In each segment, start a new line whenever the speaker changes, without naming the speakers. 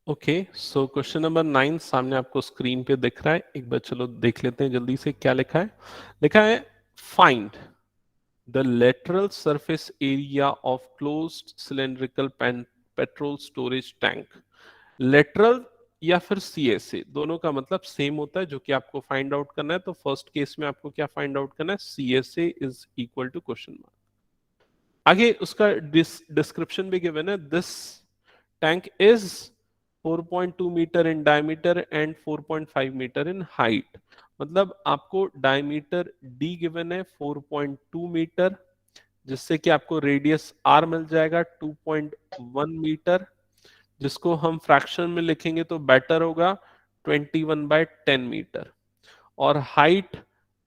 Okay, so question number 9 सामने आपको screen पे दिख रहा है। एक बार चलो देख लेते हैं जल्दी से क्या लिखा है। लिखा है find the lateral surface area of closed cylindrical petrol storage tank. Lateral या फिर सीएसए दोनों का मतलब सेम होता है, जो कि आपको फाइंड आउट करना है। तो फर्स्ट केस में आपको क्या फाइंड आउट करना है, CSA is equal to question mark. आगे उसका डिस्क्रिप्शन भी गिवन है, this tank is 4.2 metre in diameter and 4.5 metre in height. मतलब आपको डायमीटर डी गिवन है 4.2 मीटर, जिससे कि आपको रेडियस आर मिल जाएगा 2.1 मीटर, जिसको हम फ्रैक्शन में लिखेंगे तो बेटर होगा 21/10 मीटर। और हाइट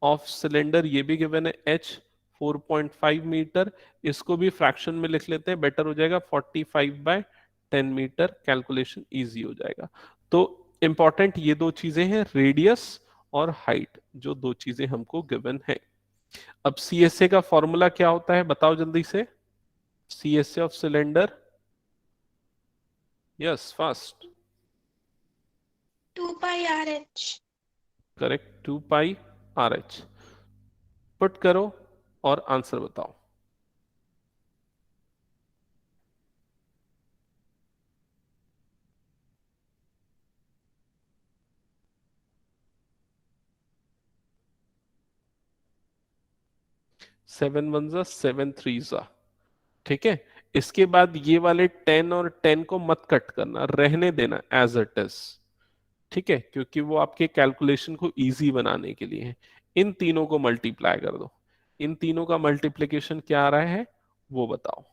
ऑफ सिलेंडर ये भी गिवन है h 4.5 मीटर, इसको भी फ्रैक्शन में लिख लेते हैं, बेटर हो जाएगा 45/10 मीटर। कैलकुलेशन इजी हो जाएगा। तो इंपॉर्टेंट ये दो चीजें हैं, रेडियस और हाइट, जो दो चीजें हमको गिवन है। अब सीएसए का फॉर्मूला क्या होता है बताओ जल्दी से। CSA of cylinder, yes fast,
2πRH।
Correct, 2πRH। Put करो और आंसर बताओ। 7 1 7 3। ठीक है, इसके बाद ये वाले 10 और 10 को मत कट करना, रहने देना एज इट इज। ठीक है, क्योंकि वो आपके कैलकुलेशन को इजी बनाने के लिए है। इन तीनों को मल्टीप्लाई कर दो। इन तीनों का मल्टीप्लीकेशन क्या आ रहा है वो बताओ।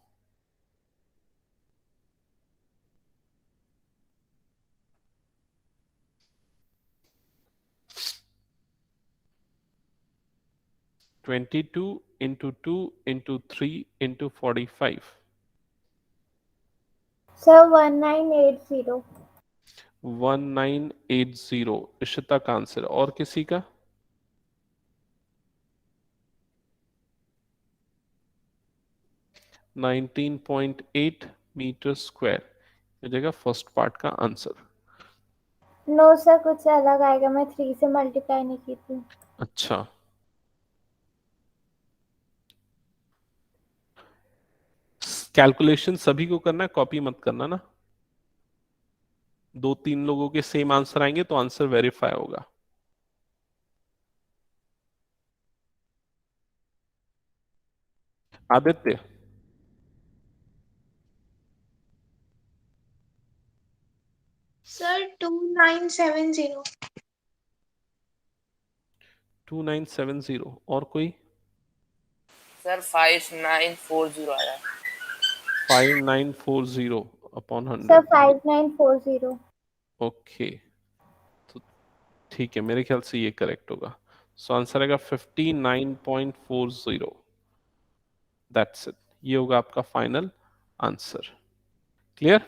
22 into 2 into 3 into 45।
Sir 1980।
1980 Ishita का आंसर। और किसी का? 19.8 मीटर स्क्वायर हो जाएगा फर्स्ट पार्ट का आंसर।
नो सर, कुछ अलग आएगा, मैं 3 से मल्टीप्लाई नहीं की थी।
अच्छा, कैलकुलेशन सभी को करना है, कॉपी मत करना ना। 2 3 लोगों के सेम आंसर आएंगे तो आंसर वेरीफाई होगा। आदित्य,
सर 2970।
2970। और कोई?
सर 5940 आया।
5940 अपॉन
सर
100।
5940।
ओके, तो ठीक है, मेरे ख्याल से ये करेक्ट होगा। सो आंसर आएगा 59.40। दैट्स इट, ये होगा आपका फाइनल आंसर। क्लियर?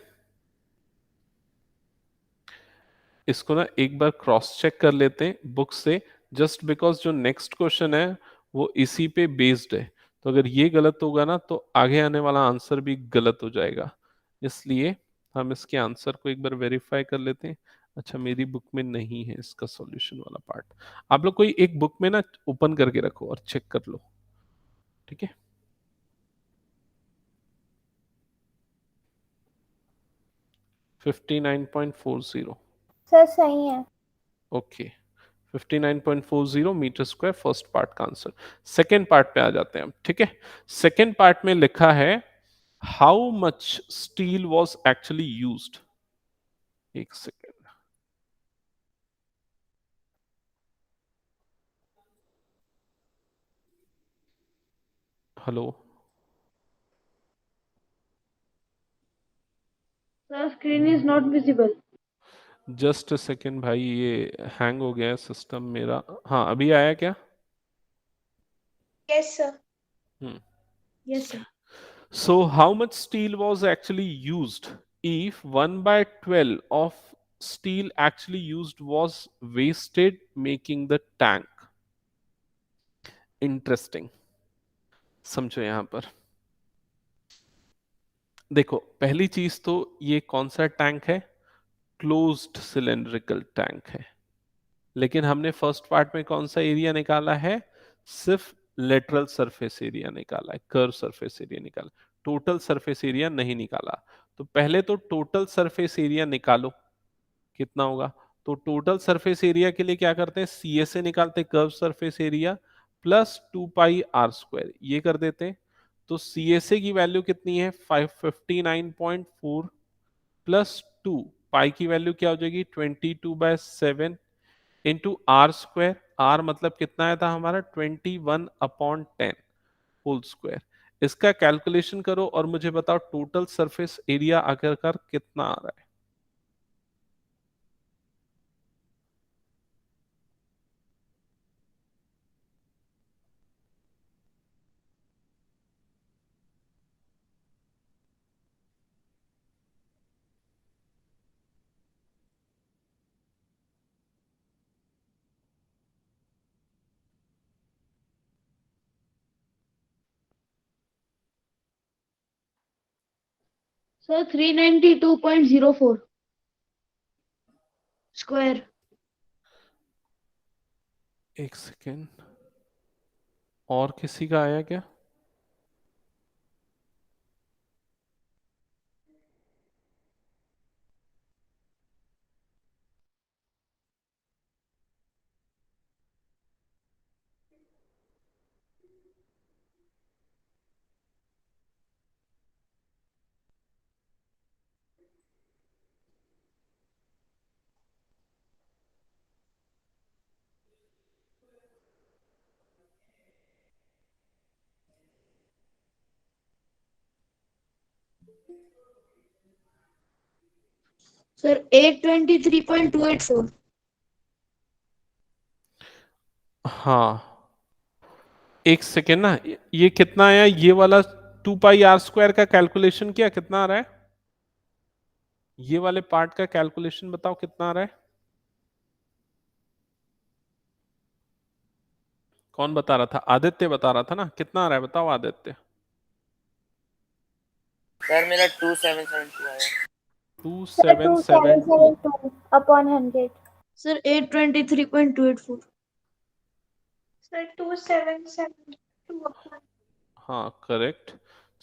इसको ना एक बार क्रॉस चेक कर लेते हैं बुक से, जस्ट बिकॉज जो नेक्स्ट क्वेश्चन है वो इसी पे बेस्ड है। तो अगर ये गलत होगा ना तो आगे आने वाला आंसर भी गलत हो जाएगा। इसलिए हम इसके आंसर को एक बार वेरीफाई कर लेते हैं। अच्छा, मेरी बुक में नहीं है इसका सॉल्यूशन वाला पार्ट। आप लोग कोई एक बुक में ना ओपन करके रखो और चेक कर लो। ठीक है, 59.40।
सर सही है।
Okay, 59.40 metre square first part का आंसर। सेकेंड पार्ट पे आ जाते हैं हम। ठीक है, सेकेंड पार्ट में लिखा है how much steel was actually used. एक second, hello,
The screen is not visible.
Just second भाई, ये हैंग हो गया है सिस्टम मेरा। हाँ, अभी आया क्या?
Yes sir.
Hmm.
Yes, sir.
So how much steel was actually used if 1/12 of steel actually used was wasted making the tank? Interesting. समझो यहां पर देखो, पहली चीज तो ये कौन सा टैंक है? क्लोज्ड सिलेंड्रिकल टैंक है, लेकिन हमने फर्स्ट पार्ट में कौन सा एरिया निकाला है? सिर्फ लेटरल सरफेस एरिया निकाला है, कर्व सरफेस एरिया निकाला, टोटल सरफेस एरिया नहीं निकाला। तो पहले तो टोटल सरफेस एरिया निकालो, कितना होगा? तो टोटल सरफेस एरिया के लिए क्या करते हैं? सी ए से निकालते हैं कर्व सरफेस एरिया प्लस 2 पाई r², ये कर देते हैं। तो सी ए से की वैल्यू कितनी है? 559.4 प्लस 2 पाई की वैल्यू क्या हो जाएगी? 22/7 इंटू r²। r मतलब कितना आया था हमारा? 21/10 होल स्क्वायर। इसका कैलकुलेशन करो और मुझे बताओ टोटल सरफेस एरिया आखिरकार कितना आ रहा है?
Sir, 392.04 square.
एक सेकेंड, और किसी का आया क्या?
Sir, 823.284.
हाँ, एक सेकेंड ना, ये कितना आया? ये वाला 2 पाई r² का कैलकुलेशन किया, कितना आ रहा है? ये वाले पार्ट का कैलकुलेशन बताओ कितना आ रहा है? कौन बता रहा था? आदित्य बता रहा था ना, कितना आ रहा है बताओ आदित्य।
सर मेरा 2772 आया।
2772
2772 upon 100.
Sir, 823.284.
Sir, 2772 upon.
हाँ करेक्ट।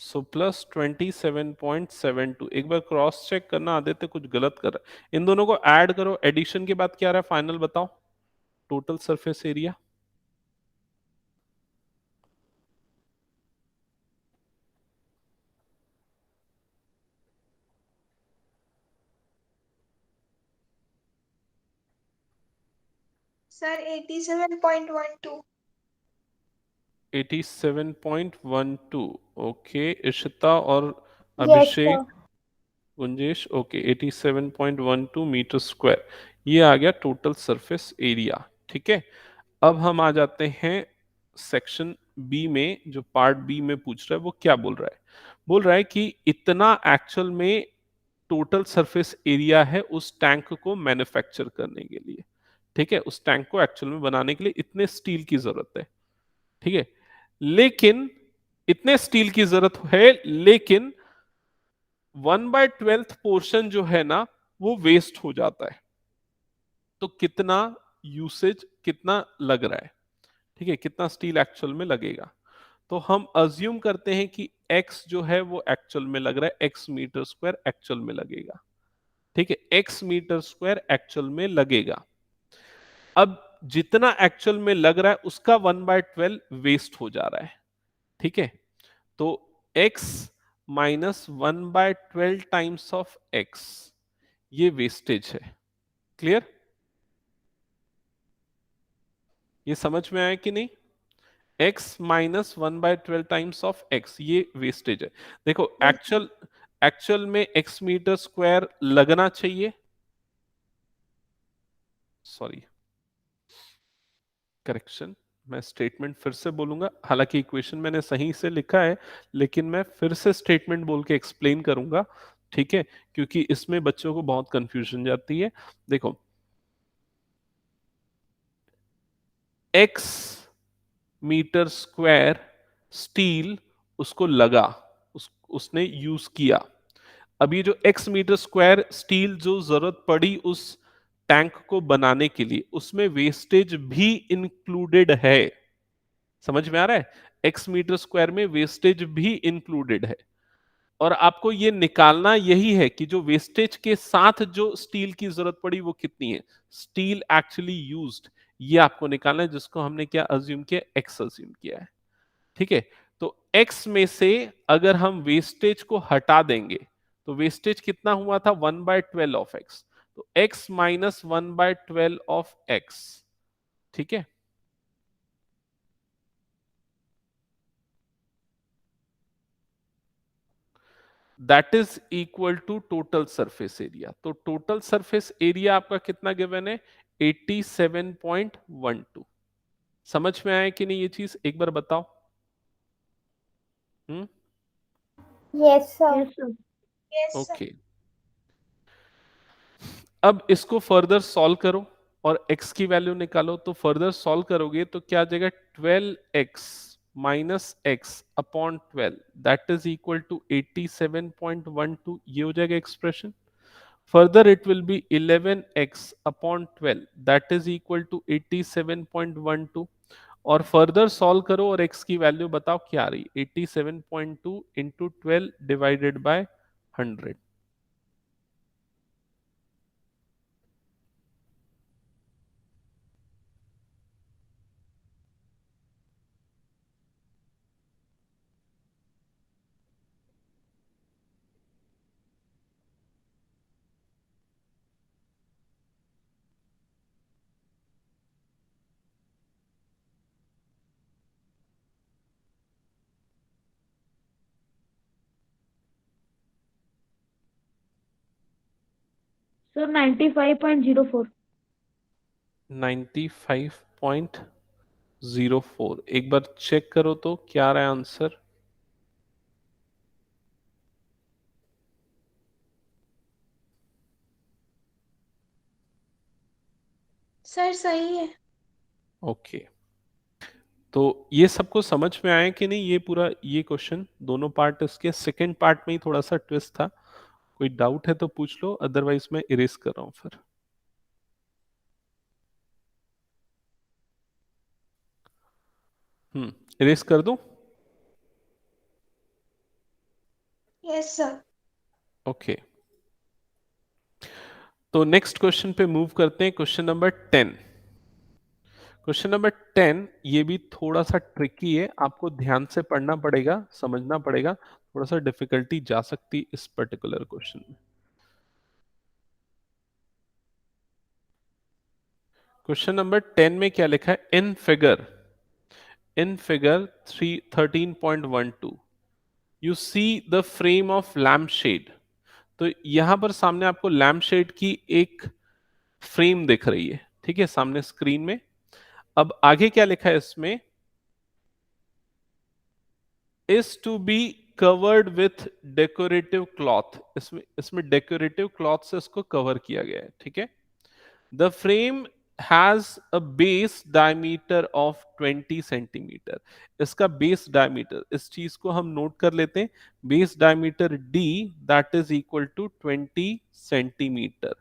सो प्लस 27.72, एक बार क्रॉस चेक करना आदित्य कुछ गलत कर रहा है। इन दोनों को ऐड करो, एडिशन के बाद क्या आ रहा है फाइनल बताओ? Total surface area
Sir, 87.12.
87.12। Okay, Ishita और
Yes,
Abhishek,
sir.
Gunjesh, okay 87.12 metre square, ये आ गया टोटल सरफेस एरिया। ठीक है, अब हम आ जाते हैं सेक्शन बी में। जो पार्ट बी में पूछ रहा है वो क्या बोल रहा है? बोल रहा है कि इतना एक्चुअल में टोटल सरफेस एरिया है उस टैंक को मैन्युफैक्चर करने के लिए। ठीक है, उस टैंक को एक्चुअल में बनाने के लिए इतने स्टील की जरूरत है। ठीक है, लेकिन इतने स्टील की जरूरत है, लेकिन 1/12 पोर्शन जो है ना वो वेस्ट हो जाता है। तो कितना यूसेज, कितना लग रहा है? ठीक है, कितना स्टील एक्चुअल में लगेगा? तो हम अज्यूम करते हैं कि x जो है वो एक्चुअल में लग रहा है, x मीटर स्क्वायर एक्चुअल में लगेगा। ठीक है, x मीटर स्क्वायर एक्चुअल में लगेगा। अब जितना एक्चुअल में लग रहा है उसका 1/12 वेस्ट हो जा रहा है। ठीक है, तो x minus 1/12 times of x, ये वेस्टेज है। क्लियर? ये समझ में आया कि नहीं? x minus 1/12 times of x, ये वेस्टेज है। देखो एक्चुअल एक्चुअल में x मीटर स्क्वायर लगना चाहिए, सॉरी करेक्शन, मैं स्टेटमेंट फिर से बोलूंगा। हालांकि इक्वेशन मैंने सही से लिखा है, लेकिन मैं फिर से स्टेटमेंट बोल के एक्सप्लेन करूंगा। ठीक है, क्योंकि इसमें बच्चों को बहुत कंफ्यूजन जाती है। देखो x मीटर स्क्वायर स्टील उसको लगा, उसने यूज किया। अब ये जो x मीटर स्क्वायर स्टील जो जरूरत पड़ी उस टैंक को बनाने के लिए, उसमें वेस्टेज भी इंक्लूडेड है। समझ में आ रहा है? x मीटर स्क्वायर में वेस्टेज भी इंक्लूडेड है, और आपको ये निकालना यही है कि जो वेस्टेज के साथ जो स्टील की जरूरत पड़ी वो कितनी है, स्टील एक्चुअली यूज्ड, ये आपको निकालना है, जिसको हमने क्या अज्यूम किया, x अज्यूम किया है। ठीक है, तो x में से अगर हम वेस्टेज को हटा देंगे तो वेस्टेज कितना हुआ था, 1/12 ऑफ x, तो x माइनस 1/12 ऑफ x। ठीक है, that is equal to total surface area. तो टोटल सरफेस एरिया आपका कितना गिवन है, 87.12। समझ में आया कि नहीं ये चीज, एक बार बताओ।
Yes sir.
Yes, sir.
Yes, sir.
Okay, अब इसको फर्दर सॉल्व करो और x की वैल्यू निकालो। तो फर्दर सॉल्व करोगे तो क्या आ जाएगा, 12x minus x upon 12 that is equal to 87.12, ये हो जाएगा expression. Further it will be 11x upon 12 that is equal to 87.12, और फर्दर सॉल्व करो और x की वैल्यू बताओ क्या आ रही, 87.2 इंटू 12 डिवाइडेड बाय 100।
Sir, 95.04.
95.04, एक बार चेक करो तो क्या आ रहा है आंसर।
सर सही है।
ओके, तो ये सबको समझ में आया कि नहीं, ये पूरा ये क्वेश्चन दोनों पार्ट, इसके सेकंड पार्ट में ही थोड़ा सा ट्विस्ट था। कोई डाउट है तो पूछ लो, अदरवाइज मैं इरेज कर रहा हूं फिर। इरेज कर दूं?
Yes sir.
ओके, तो नेक्स्ट क्वेश्चन पे मूव करते हैं, क्वेश्चन नंबर 10। क्वेश्चन नंबर 10 ये भी थोड़ा सा ट्रिकी है, आपको ध्यान से पढ़ना पड़ेगा, समझना पड़ेगा, थोड़ा सा डिफिकल्टी जा सकती इस पर्टिकुलर क्वेश्चन में। क्वेश्चन नंबर 10 में क्या लिखा है, in figure 13.12 you see the frame of lamp shade. तो यहां पर सामने आपको लैम्प शेड की एक फ्रेम दिख रही है, ठीक है, सामने स्क्रीन में। अब आगे क्या लिखा है इसमें, is to be covered with decorative cloth, इसमें डेकोरेटिव क्लॉथ से इसको कवर किया गया है, ठीक है। The frame has a base diameter of 20 centimetre. इसका बेस डायमीटर, इस चीज को हम नोट कर लेते हैं, base diameter d that is equal to 20 centimetre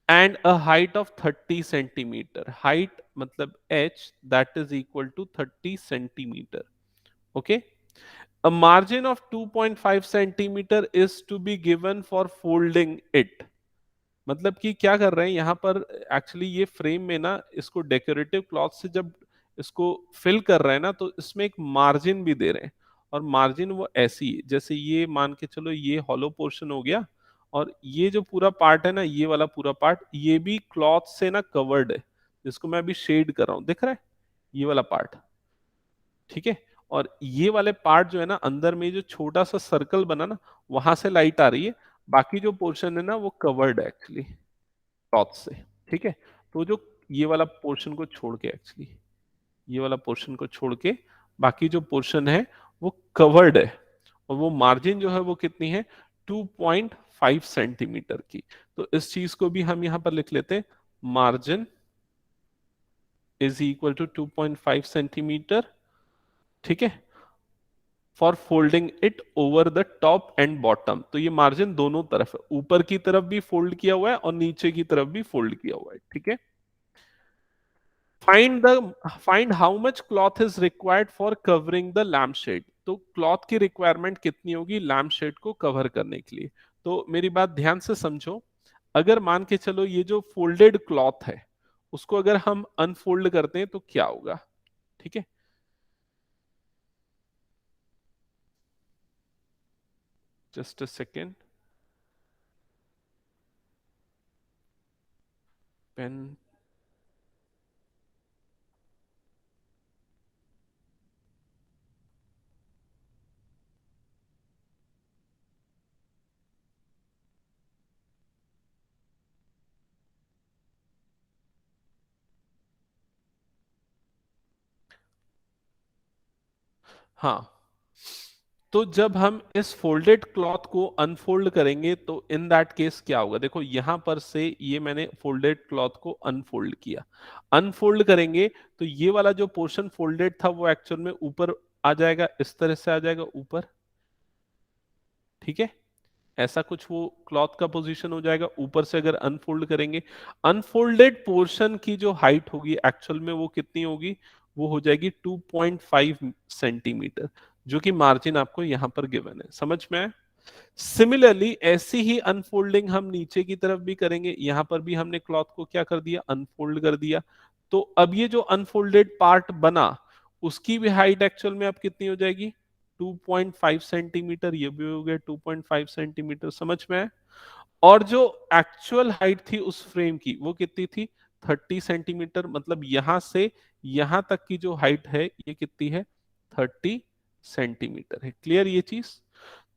and a height of 30 centimetre, height मतलब h that is equal to 30 centimetre. Okay, a margin of 2.5 centimeter is to be given for folding it। मतलब कि क्या कर रहे हैं यहाँ पर, actually ये फ्रेम में ना इसको डेकोरेटिव क्लॉथ से जब इसको फिल कर रहे हैं ना, तो इसमें एक मार्जिन भी दे रहे हैं, और मार्जिन वो ऐसी है जैसे ये मान के चलो ये हॉलो पोर्शन हो गया, और ये जो पूरा पार्ट है ना, ये वाला पूरा पार्ट, ये भी क्लॉथ से ना कवर्ड है, जिसको मैं अभी शेड कर रहा हूँ, दिख रहा है ये वाला पार्ट, ठीक है। और ये वाले पार्ट जो है ना, अंदर में जो छोटा सा सर्कल बना ना, वहां से लाइट आ रही है, बाकी जो पोर्शन है ना वो कवर्ड है एक्चुअली क्लॉथ से, ठीक है। तो जो ये वाला पोर्शन को छोड़ के, एक्चुअली ये वाला पोर्शन को छोड़ के बाकी जो पोर्शन है वो कवर्ड है, और वो मार्जिन जो है वो कितनी है, 2.5 सेंटीमीटर की। तो इस चीज को भी हम यहां पर लिख लेते हैं, margin is equal to 2.5 centimetre, ठीक है। For folding it over the top and bottom. तो ये मार्जिन दोनों तरफ है, ऊपर की तरफ भी फोल्ड किया हुआ है और नीचे की तरफ भी फोल्ड किया हुआ है, ठीक है। Find how much cloth is required for covering the lamp shade. तो क्लॉथ की रिक्वायरमेंट कितनी होगी लैम्प शेड को कवर करने के लिए। तो मेरी बात ध्यान से समझो, अगर मान के चलो ये जो फोल्डेड क्लॉथ है उसको अगर हम अनफोल्ड करते हैं तो क्या होगा, ठीक है। Just a second, pen. हाँ, तो जब हम इस फोल्डेड क्लॉथ को अनफोल्ड करेंगे तो इन दैट केस क्या होगा, देखो यहां पर से ये मैंने फोल्डेड क्लॉथ को अनफोल्ड किया, अनफोल्ड करेंगे तो ये वाला जो पोर्शन फोल्डेड था वो एक्चुअल में ऊपर आ जाएगा, इस तरह से आ जाएगा ऊपर, ठीक है। ऐसा कुछ वो क्लॉथ का पोजीशन हो जाएगा ऊपर से अगर अनफोल्ड करेंगे। अनफोल्डेड पोर्शन की जो हाइट होगी एक्चुअल में वो कितनी होगी, वो हो जाएगी 2.5 सेंटीमीटर, जो कि मार्जिन आपको यहां पर गिवन है, समझ में आया। सिमिलरली ऐसी ही अनफोल्डिंग हम नीचे की तरफ भी करेंगे, यहां पर भी हमने क्लॉथ को क्या कर दिया, अनफोल्ड कर दिया। तो अब ये जो अनफोल्डेड पार्ट बना उसकी भी हाइट एक्चुअल में अब कितनी हो जाएगी, 2.5 सेंटीमीटर, ये भी हो गया 2.5 सेंटीमीटर, समझ में है। और जो एक्चुअल हाइट थी उस फ्रेम की वो कितनी थी, 30 सेंटीमीटर, मतलब यहां से यहां तक की जो हाइट है ये कितनी है, 30 सेंटीमीटर है। क्लियर ये चीज।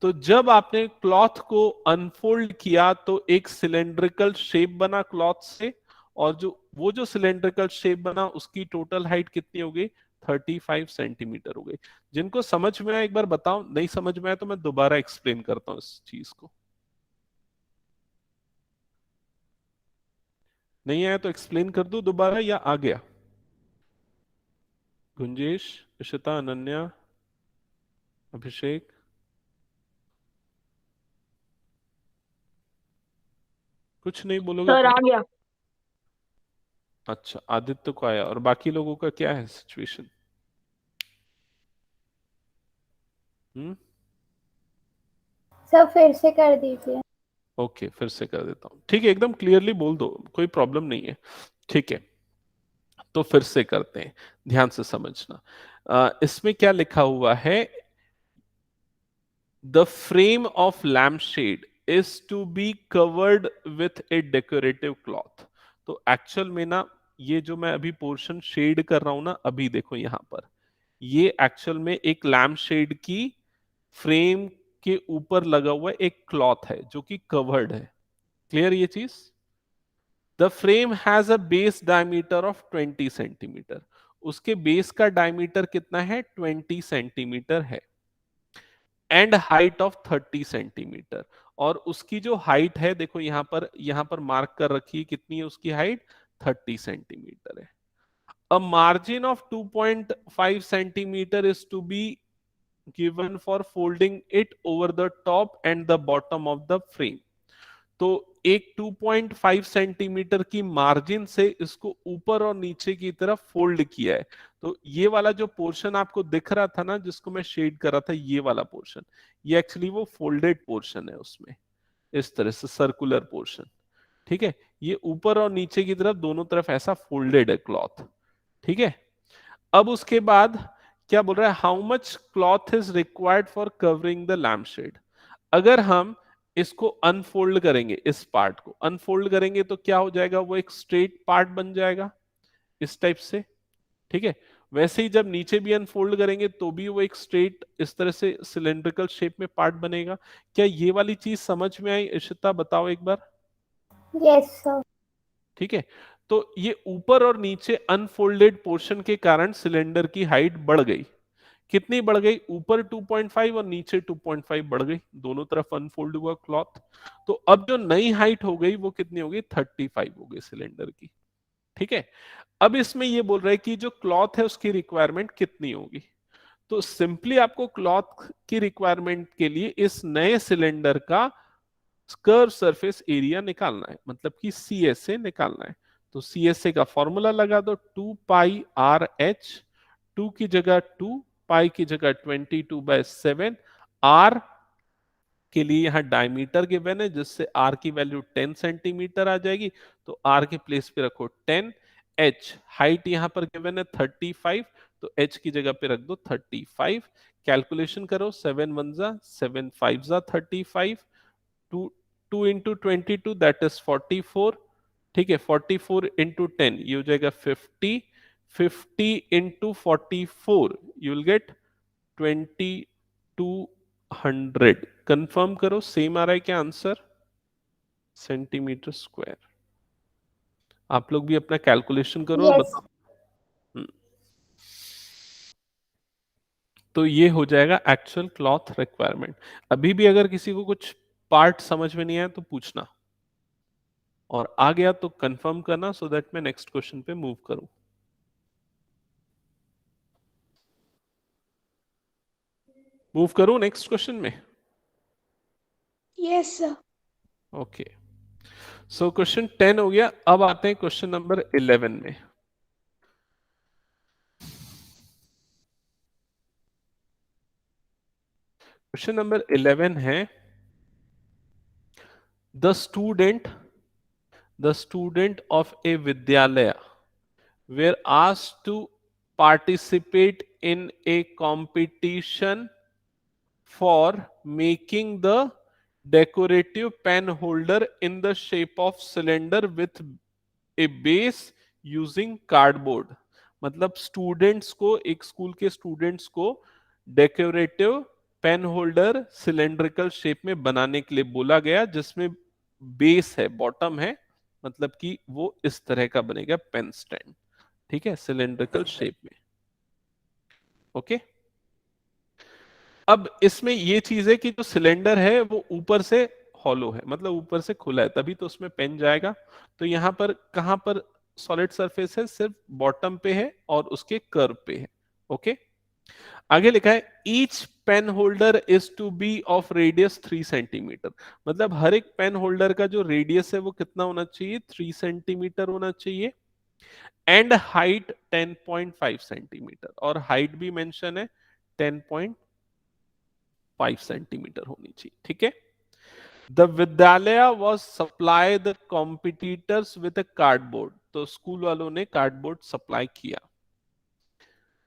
तो जब आपने क्लॉथ को अनफोल्ड किया तो एक सिलेंड्रिकल शेप बना क्लॉथ से, और जो सिलेंड्रिकल शेप बना उसकी टोटल हाइट कितनी हो गई, 35 सेंटीमीटर हो गई। जिनको समझ में आया एक बार बताओ, नहीं समझ में आया तो मैं दोबारा एक्सप्लेन करता हूं इस चीज को। नहीं आया तो एक्सप्लेन कर दूं दोबारा या आ गया। गुंजेश, इशिता, अनन्या, अभिषेक, कुछ नहीं बोलोगे
सर
तो।
आ गया।
अच्छा, आदित्य को आया, और बाकी लोगों का क्या है सिचुएशन। हम्म,
सब फिर से कर दीजिए।
ओके, फिर से कर देता हूं, ठीक है, एकदम क्लियरली बोल दो, कोई प्रॉब्लम नहीं है, ठीक है। तो फिर से करते हैं, ध्यान से समझना। इसमें क्या लिखा हुआ है, the frame of lamp shade is to be covered with a decorative cloth. तो एक्चुअल में ना ये जो मैं अभी पोर्शन शेड कर रहा हूं ना, अभी देखो यहां पर ये एक्चुअल में एक लैम्प शेड की फ्रेम के ऊपर लगा हुआ एक क्लॉथ है जो कि कवर्ड है। क्लियर ये चीज। The frame has a base diameter of 20 centimetre, उसके बेस का डायमीटर कितना है, 20 सेंटीमीटर है, एंड हाइट ऑफ 30 सेंटीमीटर। और उसकी जो हाइट है देखो यहां पर मार्क कर रखी है, कितनी है उसकी हाइट, 30 सेंटीमीटर है। A margin of 2.5 centimetre is to be given for folding it over the top and the bottom of the frame। तो एक 2.5 सेंटीमीटर की मार्जिन से इसको ऊपर और नीचे की तरफ फोल्ड किया है। तो ये वाला जो पोर्शन आपको दिख रहा था ना जिसको मैं शेड कर रहा था, ये वाला पोर्शन, ये एक्चुअली वो फोल्डेड पोर्शन है, उसमें इस तरह से सर्कुलर पोर्शन, ठीक है। ये ऊपर और नीचे की तरफ दोनों तरफ ऐसा फोल्डेड है क्लॉथ, ठीक है। अब उसके बाद क्या बोल रहा है, how much cloth is required for covering the lamp shade. अगर हम इसको अनफोल्ड करेंगे, इस पार्ट को अनफोल्ड करेंगे तो क्या हो जाएगा, वो एक स्ट्रेट पार्ट बन जाएगा इस टाइप से, ठीक है। वैसे ही जब नीचे भी अनफोल्ड करेंगे तो भी वो एक स्ट्रेट इस तरह से सिलेंड्रिकल शेप में पार्ट बनेगा। क्या ये वाली चीज समझ में आई, इशिता बताओ एक बार।
Yes sir.
ठीक है, तो ये ऊपर और नीचे अनफोल्डेड पोर्शन के कारण सिलेंडर की हाइट बढ़ गई। कितनी बढ़ गई, ऊपर 2.5 और नीचे 2.5 बढ़ गई, दोनों तरफ अनफोल्ड हुआ क्लॉथ। तो अब जो नई हाइट हो गई वो कितनी हो गई, 35 हो गई सिलेंडर की, ठीक है। अब इसमें ये बोल रहा है कि जो क्लॉथ है उसकी रिक्वायरमेंट कितनी होगी। तो सिंपली आपको क्लॉथ की रिक्वायरमेंट के लिए इस नए सिलेंडर का कर्व सरफेस एरिया निकालना है, मतलब कि CSA निकालना है। तो CSA का फॉर्मूला लगा दो, 2πRH, 2 की जगह 2, पाई की जगह 22/7, R के लिए यहाँ डायमीटर गिवन है जिससे R की वैल्यू 10 सेंटीमीटर आ जाएगी, तो R के प्लेस पे रखो 10। H हाइट यहाँ पर गिवन है 35, तो H की जगह पे रख दो 35। कैलकुलेशन करो, 7 1 जा 7 5 जा 35, 2 2 इंटू 22 दैट इज 44। ठीक है, 44 इंटू 10 ये हो जाएगा 50, 50 into 44 you will gate 2200। Confirm करो सेम आ रहा है क्या आंसर, सेंटीमीटर स्क्वायर। आप लोग भी अपना कैलकुलेशन करो और
यस
बताओ। तो ये हो जाएगा एक्चुअल क्लॉथ रिक्वायरमेंट। अभी भी अगर किसी को कुछ पार्ट समझ में नहीं आया तो पूछना, और आ गया तो कंफर्म करना, सो दैट मैं नेक्स्ट क्वेश्चन पे मूव करूं। मूव करूं नेक्स्ट क्वेश्चन में।
Yes sir.
Okay, so question 10 हो गया। अब आते हैं क्वेश्चन नंबर 11 में। क्वेश्चन नंबर 11 है, द स्टूडेंट ऑफ ए विद्यालय were asked to participate in a competition for making the decorative pen holder in the shape of cylinder with a base using cardboard। मतलब students को, एक school के students को decorative pen holder cylindrical shape में बनाने के लिए बोला गया, जिसमें बेस है, बॉटम है, मतलब कि वो इस तरह का बनेगा पेन स्टैंड। ठीक है, सिलेंड्रिकल शेप में। ओके, अब इसमें ये चीज है कि जो सिलेंडर है वो ऊपर से हॉलो है, मतलब ऊपर से खुला है, तभी तो उसमें पेन जाएगा। तो यहां पर कहां पर सॉलिड सरफेस है, सिर्फ बॉटम पे है और उसके कर्व पे है। ओके, आगे लिखा है each pen holder is to be of radius 3 centimetre. मतलब हर एक पेन होल्डर का जो रेडियस है वो कितना होना चाहिए, 3 सेंटीमीटर होना चाहिए, एंड हाइट 10.5 सेंटीमीटर, और हाइट भी मेंशन है 10.5 सेंटीमीटर होनी चाहिए। ठीक है, द विद्यालय was supply the competitors with a cardboard. तो स्कूल वालों ने कार्डबोर्ड सप्लाई किया।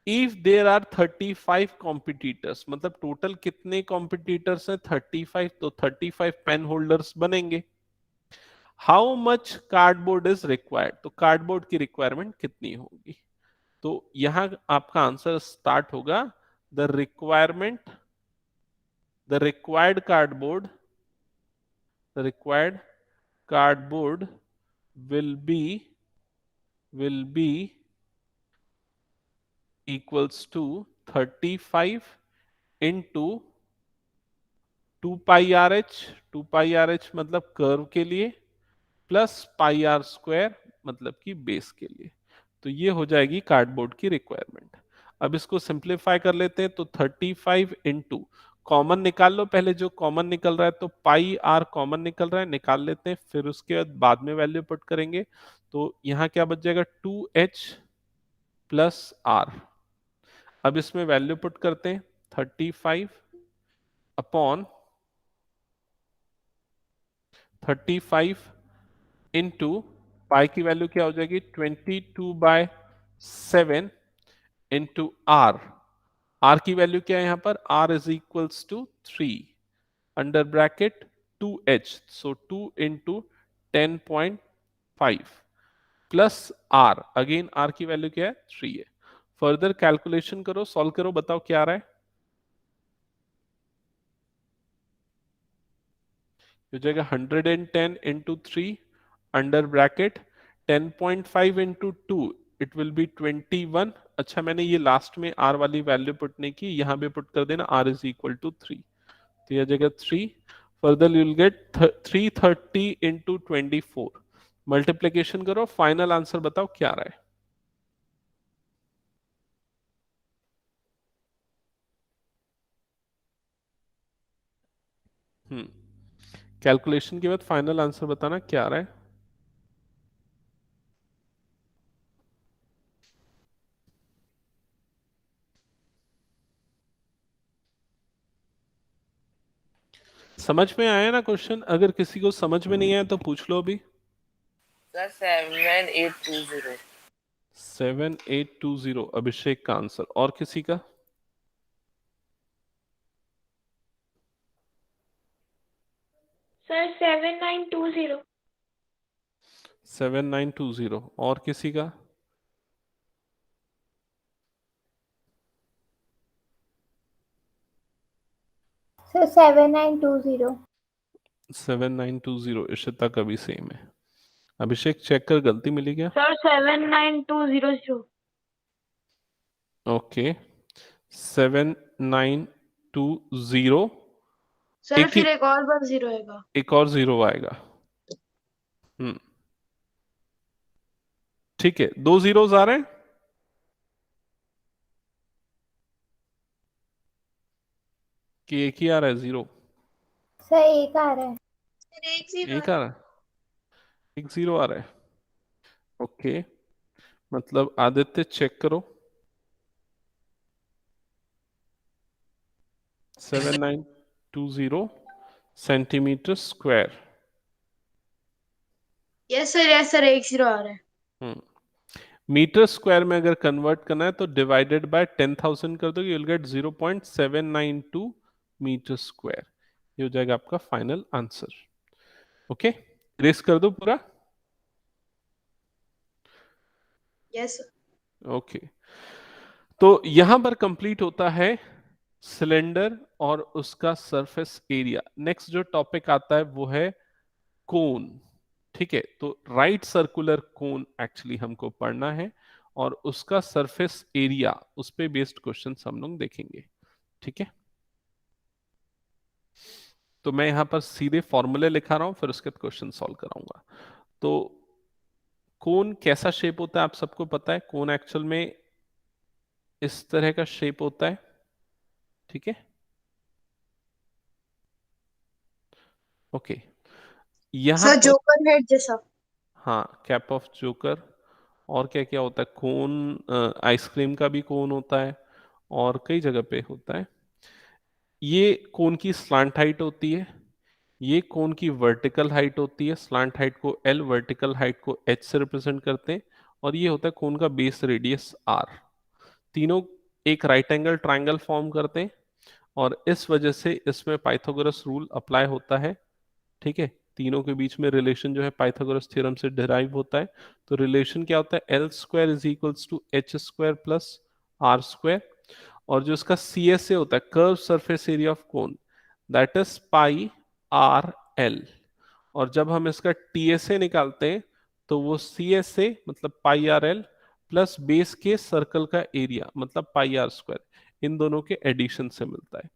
इफ देर आर 35 कॉम्पिटिटर्स, मतलब टोटल कितने कॉम्पिटिटर्स हैं, 35, तो 35 पेन होल्डर्स बनेंगे। How much cardboard is required, तो कार्डबोर्ड की रिक्वायरमेंट कितनी होगी। तो यहां आपका आंसर स्टार्ट होगा, the required cardboard, the required cardboard will be equals to 35 into 2 pi RH, 2 pi RH मतलब कर्व के लिए, प्लस पाई आर स्क्वायर मतलब कि बेस के लिए। तो ये हो जाएगी कार्डबोर्ड की रिक्वायरमेंट। अब इसको सिंप्लीफाई कर लेते हैं, तो 35 इंटू कॉमन निकाल लो, पहले जो कॉमन निकल रहा है, तो पाई आर कॉमन निकल रहा है, निकाल लेते हैं, फिर उसके बाद में वैल्यू पुट करेंगे। तो यहाँ क्या बच जाएगा, 2h प्लस आर। अब इसमें वैल्यू पुट करते हैं, 35 अपॉन 35 इंटू पाई की वैल्यू क्या हो जाएगी, 22/7 इंटू आर। आर की वैल्यू क्या है यहाँ पर, r is equals to 3 under bracket 2h, so 2 into 10.5 plus r, again r की वैल्यू क्या है, 3 है। फर्दर कैलकुलेशन करो, सॉल्व करो, बताओ क्या आ रहा है। हो जाएगा 110 into 3 under bracket 10.5 into 2 it will B 21। अच्छा, मैंने ये लास्ट में आर वाली वैल्यू पुट नहीं की, यहां भी पुट कर देना, आर इज इक्वल टू 3, तो यह जगह 3। Further you will gate 330 into 24। Multiplication करो, फाइनल आंसर बताओ क्या आ रहा है। कैलकुलेशन के बाद फाइनल आंसर बताना क्या आ रहा है। समझ में आया ना क्वेश्चन? अगर किसी को समझ में नहीं आया तो पूछ लो अभी।
सर 7820।
7820 अभिषेक का आंसर। और किसी का?
सर 7920।
7920 और किसी का?
सर 7920।
7920 इशिता का भी सेम है। अभिषेक चेक कर, गलती मिली क्या?
सर 79200।
ओके 7920।
सर
एक ही,
फिर एक और बार 0 आएगा।
एक और जीरो आएगा। ठीक है, 2 जीरोस आ रहे हैं। कि एक ही आ रहा है जीरो?
सर एक आ रहा है।
सर एक 0
एक आ रहा है, एक जीरो आ रहा है। ओके, मतलब आदित्य चेक करो। 7920 सेंटीमीटर स्क्वायर।
यस सर एक 0 आ रहा है।
मीटर स्क्वायर में अगर कन्वर्ट करना है तो डिवाइडेड बाय 10,000 कर दो, you will get 0.792 metre square. ये हो जाएगा आपका फाइनल आंसर। ओके, रेस कर दो पूरा।
Yes sir.
ओके, तो यहां पर कंप्लीट होता है सिलेंडर और उसका सरफेस एरिया। नेक्स्ट जो टॉपिक आता है वो है कोन। ठीक है, तो राइट सर्कुलर कोन एक्चुअली हमको पढ़ना है और उसका सरफेस एरिया, उस पे बेस्ड क्वेश्चन हम लोग देखेंगे। ठीक है, तो मैं यहां पर सीधे फॉर्मूले लिखा रहा हूं, फिर उसके बाद क्वेश्चन सॉल्व कराऊंगा। तो कोन कैसा शेप होता है आप सबको पता है। कोन एक्चुअल में इस तरह का शेप होता है। ठीक है, ओके, यहां
सर
पर
जोकर हेड जैसा।
हाँ, कैप ऑफ जोकर। और क्या क्या होता है? कोन, आइसक्रीम का भी कोन होता है और कई जगह पे होता है। ये कोन की स्लांट हाइट होती है, ये कोन की वर्टिकल हाइट होती है। स्लांट हाइट को एल, वर्टिकल हाइट को एच से रिप्रेजेंट करते हैं। और ये होता है कोन का बेस रेडियस आर। तीनों एक राइट एंगल ट्राइंगल फॉर्म करते हैं और इस वजह से इसमें पाइथागोरस रूल अप्लाई होता है। ठीक है, तीनों के बीच में रिलेशन जो है पाइथागोरस थ्योरम से डिराइव होता है। तो रिलेशन क्या होता है? L square is equals to h square plus r square. और जो इसका सी एस ए होता है, curve surface area of cone, that is pi are l. और जब हम इसका टी एस ए निकालते हैं तो वो सी एस ए मतलब पाई आर एल प्लस बेस के सर्कल का एरिया मतलब पाई आर स्क्वायर, इन दोनों के एडिशन से मिलता है।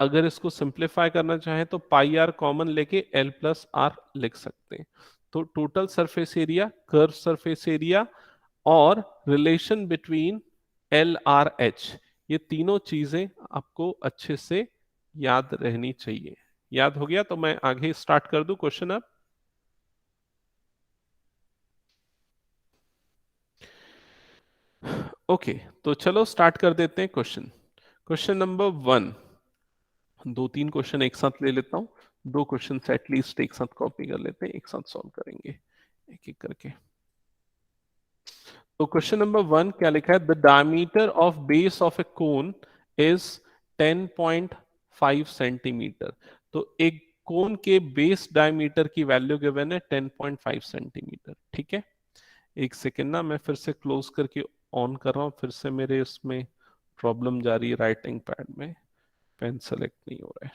अगर इसको सिंप्लीफाई करना चाहें तो पाई आर कॉमन लेके एल प्लस आर लिख सकते हैं। तो total surface area, curve surface area और relation between L R H, ये तीनों चीजें आपको अच्छे से याद रहनी चाहिए। याद हो गया तो मैं आगे स्टार्ट कर दूं क्वेश्चन अब। ओके, तो चलो स्टार्ट कर देते हैं क्वेश्चन। Question number 1। दो तीन क्वेश्चन एक साथ ले लेता हूं, दो क्वेश्चन एटलीस्ट एक साथ कॉपी कर लेते हैं, एक साथ सॉल्व करेंगे एक एक करके। तो क्वेश्चन नंबर 1 क्या लिखा है? The diameter of base of A cone is 10.5 centimetre. तो एक कोन के बेस डायमीटर की वैल्यू गिवन है 10.5 सेंटीमीटर। ठीक है, एक सेकेंड ना, मैं फिर से क्लोज करके ऑन कर रहा हूं। फिर से मेरे इसमें प्रॉब्लम जा रही है, राइटिंग पैड में पेन सेलेक्ट नहीं हो रहा है।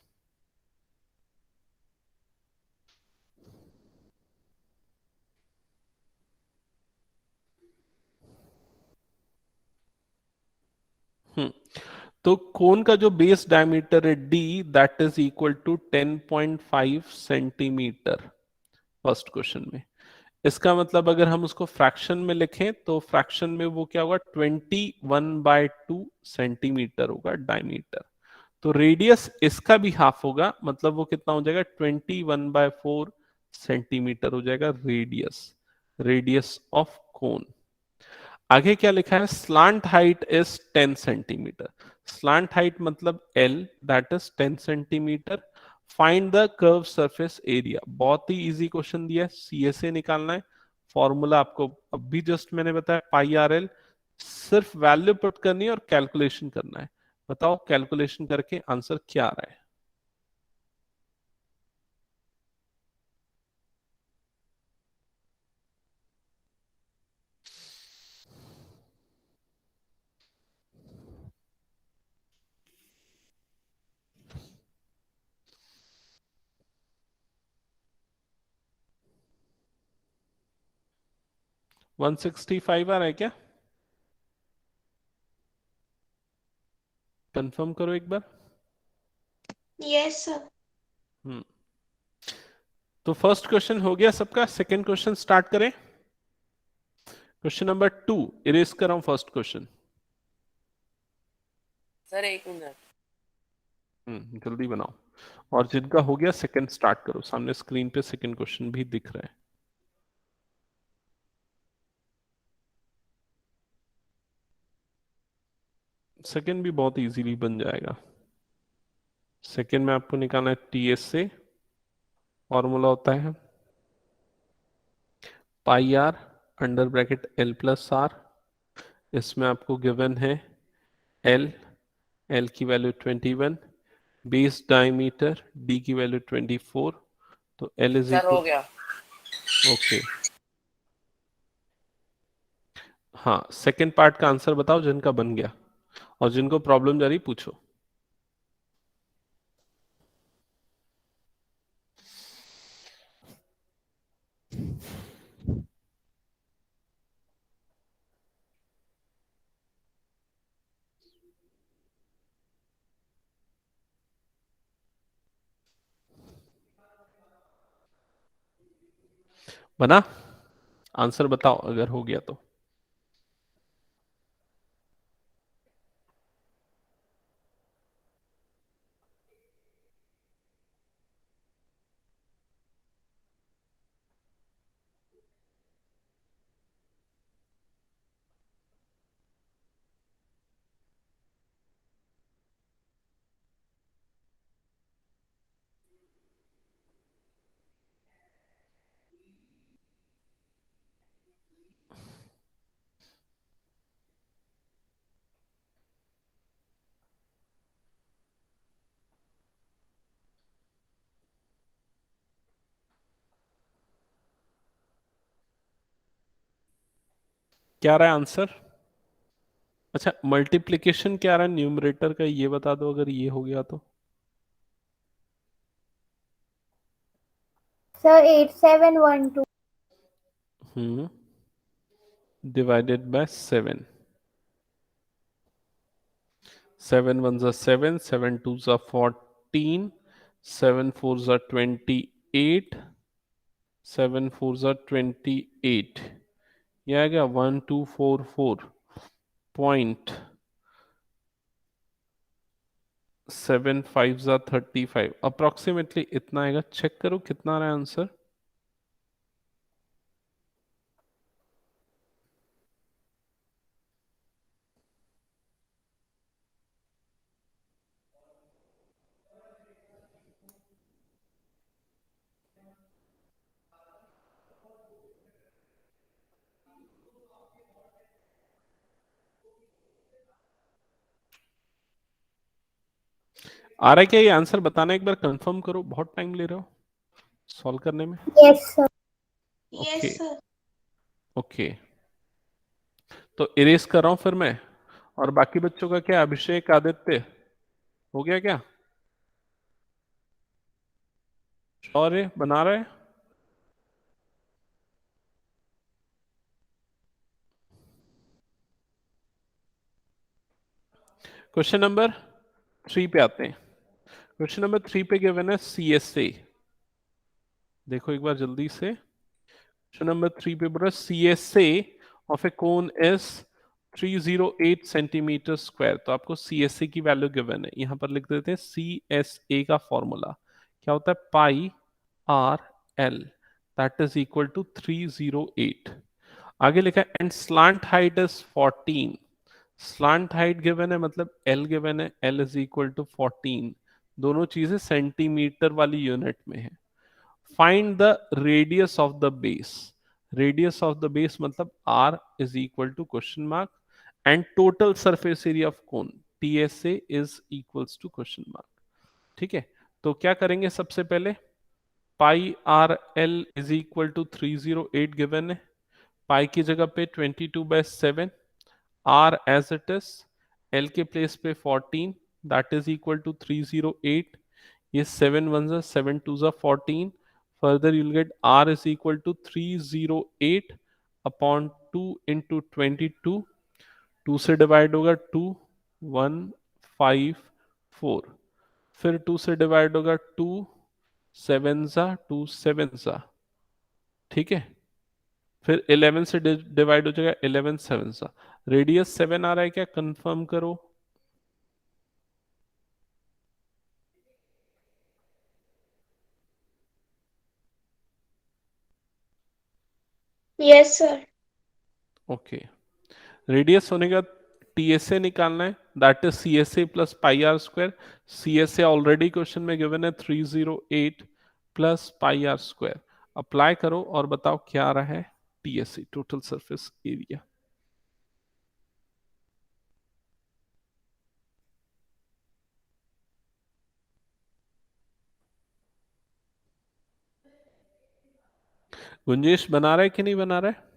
तो कोन का जो बेस डायमीटर है d, that is equal to 10.5 centimetre first question में। इसका मतलब अगर हम उसको फ्रैक्शन में लिखें तो फ्रैक्शन में वो क्या होगा? 21/2 सेंटीमीटर होगा डायमीटर। तो रेडियस इसका भी हाफ होगा, मतलब वो कितना हो जाएगा 21/4 सेंटीमीटर हो जाएगा रेडियस, रेडियस ऑफ कोन। आगे क्या लिखा है, slant height is 10 centimetre. Slant height मतलब L, that is 10 centimetre. Find the curve surface area. बहुत ही इजी क्वेश्चन दिया है, सीएसए निकालना है। फॉर्मूला आपको अभी जस्ट मैंने बताया, पाई आर एल। सिर्फ वैल्यू पुट करनी है और कैलकुलेशन करना है। बताओ कैलकुलेशन करके आंसर क्या आ रहा है। वन 165 आ रहा है क्या? कंफर्म करो एक बार।
Yes sir.
हम्म तो फर्स्ट क्वेश्चन हो गया सबका। सेकंड क्वेश्चन स्टार्ट करें। क्वेश्चन नंबर 2 इरेज कर रहा हूं फर्स्ट क्वेश्चन।
सर एक मिनट।
जल्दी बनाओ। और जिनका हो गया सेकंड स्टार्ट करो। सामने स्क्रीन पे सेकंड क्वेश्चन भी दिख रहा है। सेकंड भी बहुत इजीली बन जाएगा। सेकंड में आपको निकालना है टीएस से। फॉर्मूला होता है pi R under bracket L plus R. इसमें आपको गिवन है एल, एल की वैल्यू 21, बेस डायमीटर डी की वैल्यू 24। तो एल इज
सर हो
इक्वल,
गया।
ओके। हाँ, सेकंड पार्ट का आंसर बताओ जिनका बन गया, और जिनको प्रॉब्लम जा रही पूछो। बना? आंसर बताओ अगर हो गया तो। क्या रहा है आंसर? अच्छा, मल्टीप्लिकेशन क्या रहा है न्यूमरेटर का, ये बता दो अगर ये हो गया तो।
सर 8712।
Divided by 7। 7 1 जा 7, 7 2 जा 14, 7 4 जा 28, 7 4 जा 28। ये आ गया 1244.75 जा 35। अप्रोक्सीमेटली इतना आएगा। चेक करो कितना आ रहा है आंसर। आ रहा है क्या ये आंसर? बताना एक बार, कंफर्म करो। बहुत टाइम ले रहे हो सॉल्व करने में।
Yes sir.
Okay
yes sir.
Okay, तो इरेज कर रहा हूं फिर मैं। और बाकी बच्चों का क्या, अभिषेक, आदित्य, हो गया क्या? शौर्य बना रहे? क्वेश्चन नंबर 3 पे आते हैं। क्वेश्चन नंबर 3 पे गिवन है सीएसए। देखो एक बार जल्दी से। क्वेश्चन नंबर 3 पे बोला CSA of A cone is 308 centimetre square. तो आपको CSA की वैल्यू गिवन है, यहां पर लिख देते हैं CSA का फॉर्मूला क्या होता है, pi are L, that is equal to 308। आगे लिखा है and slant height is 14। Slant height given है मतलब एल गिवन है, एल इज इक्वल टू 14। दोनों चीजें सेंटीमीटर वाली यूनिट में है। Find the radius of the base. Radius of the base मतलब R is equal to question mark and total surface area of cone TSA is equals to question mark. ठीक है, तो क्या करेंगे, सबसे पहले pi are L is equal to 308 given है, pi की जगह पे 22/7, R as it is, L के प्लेस पे 14, दैट इज इक्वल टू 308। ये 7 1 7 2 14। Further you'll get r is equal to 308 upon 2 into 22। 2 से डिवाइड होगा 2 1 5 4, फिर 2 से डिवाइड होगा 2 7 2 7 ठीक है, फिर 11 से डिवाइड हो जाएगा 11 7 रेडियस 7 आ रहा है क्या, कंफर्म करो।
Yes, sir.
ओके, रेडियस होने का TSA निकालना है, that is CSA plus pi r square. CSA already question में गिवन है 308 plus pi r square. Apply करो और बताओ क्या आ रहा है, TSA total surface area. Gunjesh बना रहा है कि नहीं बना रहा है?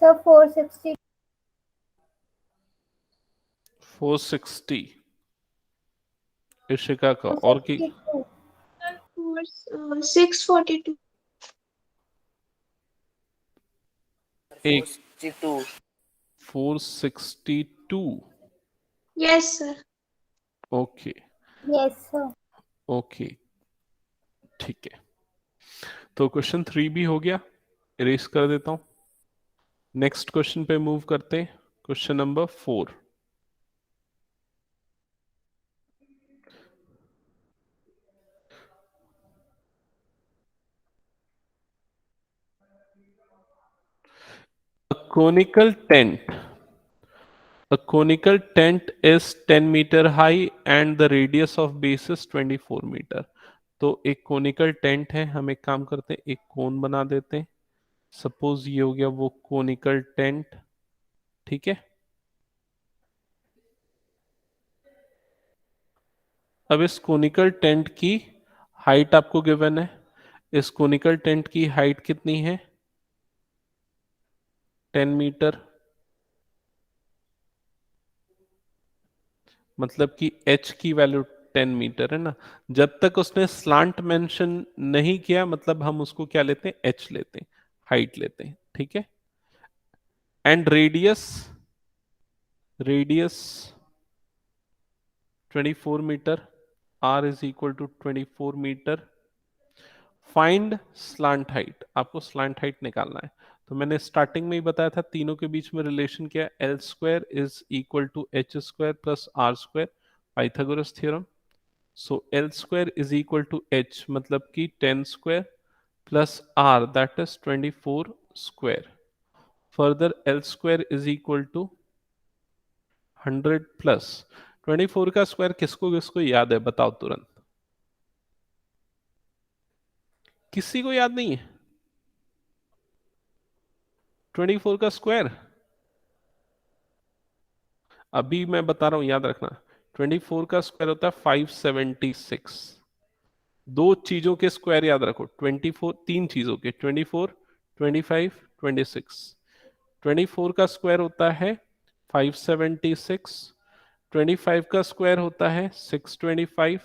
सर 460
460 इशिका का, और की
462
642.
एक
462.
462।
Yes, sir.
Okay
yes sir.
Okay ठीक है, तो क्वेश्चन 3 भी हो गया, इरेज कर देता हूं। नेक्स्ट क्वेश्चन पे मूव करते हैं, question number 4। A conical tent. A conical tent is 10 meter high and the radius of base is 24 meter. तो एक कोनिकल टेंट है, हम एक काम करते हैं, एक कोन बना देते हैं। सपोज ये हो गया वो कोनिकल टेंट, ठीक है। अब इस कोनिकल टेंट की हाइट आपको गिवन है, इस कोनिकल टेंट की हाइट कितनी है, 10 मीटर, मतलब कि h की वैल्यू 10 मीटर है ना। जब तक उसने स्लांट मेंशन नहीं किया मतलब हम उसको क्या लेते हैं, h लेते हैं, हाइट लेते हैं, ठीक है। And radius, radius 24 metre, r is equal to 24 metre. Find slant height, आपको स्लांट हाइट निकालना है। तो मैंने स्टार्टिंग में ही बताया था, तीनों के बीच में रिलेशन क्या है, l square is equal to h square plus r square, Pythagoras theorem. So l square is equal to h मतलब कि 10 square plus r that is 24 square. Further l square is equal to 100 plus 24 का square, किसको किसको याद है बताओ तुरंत, किसी को याद नहीं है 24 का स्क्वायर? अभी मैं बता रहा हूं, याद रखना 24 का स्क्वायर होता है 576। दो चीजों के स्क्वायर याद रखो, 24 तीन चीजों के, 24, 25, 26। 24 का स्क्वायर होता है 576, 25 का स्क्वायर होता है 625,